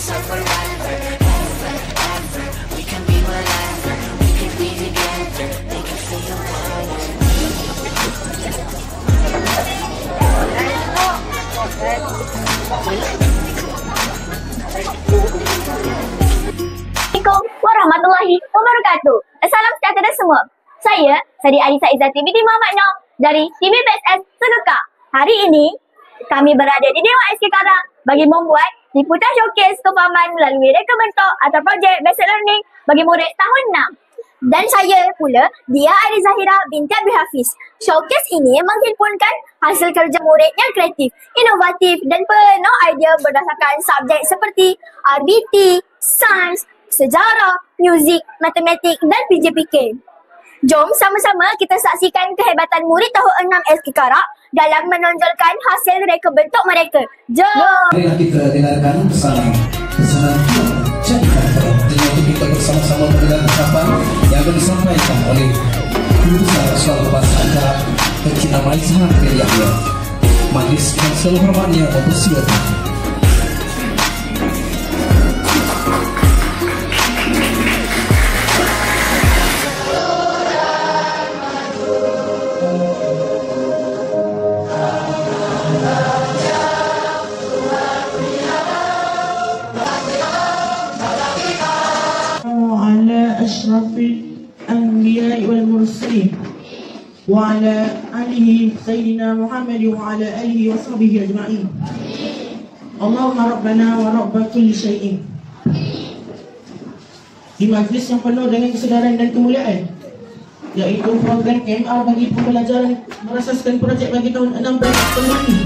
yourself forever, ever, ever. We can be whatever, we can be together, make it feel better. Assalamualaikum warahmatullahi wabarakatuh. Salam sejahtera semua. Saya Sari Alisa Izzati binti Muhammad Noh dari TV PSS Segekah. Hari ini kami berada di Dewan SK Karang bagi membuat liputan showcase kefahaman melalui reka bentuk atau projek basic learning bagi murid tahun 6. Dan saya pula Dia Ari Zahira binti Abdul Hafiz. Showcase ini menghimpunkan hasil kerja murid yang kreatif, inovatif dan penuh idea berdasarkan subjek seperti RBT, Sains, Sejarah, Muzik, Matematik dan PJPK. Jom sama-sama kita saksikan kehebatan murid tahun 6 SK Karak dalam menonjolkan hasil reka bentuk mereka. Jom! Marilah kita dengarkan pesanan Jakarta dengan kita bersama-sama mendengar ucapan yang akan disampaikan oleh Guru Besar Soal Bahasa Arab Encik Amaizah Yahya. Majlis yang selalu hormatnya mempersilakan. أشرف الأنبياء والمرسلين وعلى آله سيدنا محمد وعلى آله وصحبه أجمعين. اللهم ربنا ورب كل شيء. Di majlis yang penuh dengan kesedaran dan kemuliaan, iaitu program KMR bagi pembelajaran berasaskan projek bagi tahun 6 dan tahun ini.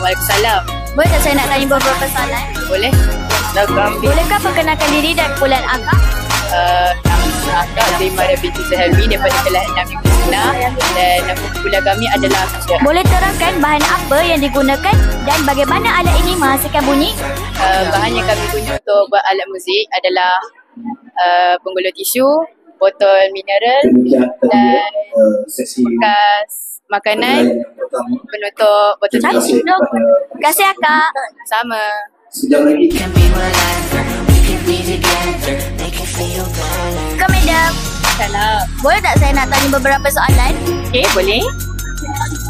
Waalaikumsalam. Boleh tak saya nak tanya beberapa soalan? Boleh. Bolehkah perkenalkan diri dan kumpulan akak? Nama akak Zaimara binti Zahelmi daripada kelas 6 Negeri Senah dan nama kumpulan kami adalah Akak. Boleh terangkan bahan apa yang digunakan dan bagaimana alat ini menghasilkan bunyi? Bahan yang kami guna untuk buat alat muzik adalah penggulung tisu, botol mineral dan bekas makanan, penutup botol tisu. Terima kasih akak. Sama. Kak Madam. Salam. Boleh tak saya nak tanya beberapa soalan? Okey, boleh.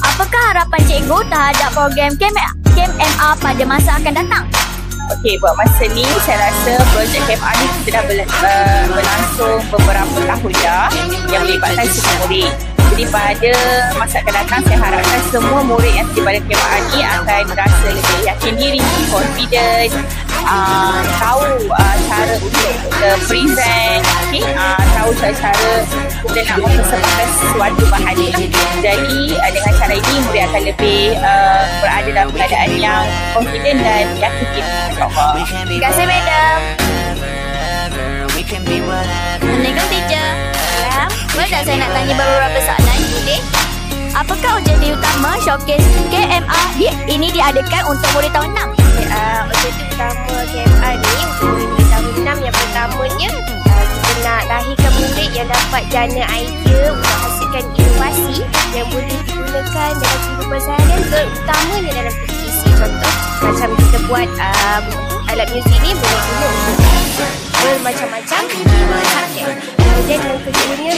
Apakah harapan cikgu terhadap program KMR pada masa akan datang? Okey, buat masa ni saya rasa projek KMR ni sudah berlangsung beberapa tahun dah yang melibatkan semua murid. Jadi pada masa akan datang saya harapkan semua murid yang tiba pada KMR ni akan merasa lebih yakin diri, confident, tahu cara untuk present, tahu cara kita nak mempersembahkan sesuatu bahan ni. Jadi dengan cara ini murid akan lebih berada dalam keadaan yang confident dan yakin diri. Terima kasih Madam. Assalamualaikum teacher. Boleh tak saya nak tanya beberapa soalan? Boleh. Apakah objektif utama showcase KMR ini diadakan untuk murid tahun 6? Objektif utama KMR ni untuk murid tahun 6 yang pertamanya kita nak lahirkan murid yang dapat jana idea untuk hasilkan inovasi yang boleh digunakan dalam kehidupan seharian, terutamanya dalam PTC. Contoh macam kita buat alat muzik ni boleh guna untuk bermacam-macam subjek. Kemudian yang keduanya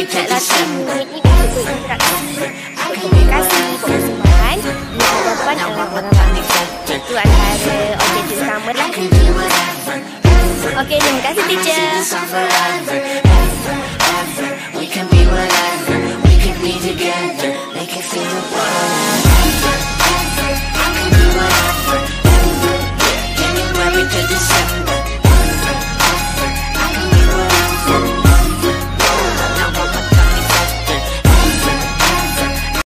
kita latih murid ni untuk berinteraksi, komunikasi, perkembangan di hadapan orang-orang. Itu antara objektif utama lah. Okey, terima kasih teacher. We can be whatever, we can be together, make it feel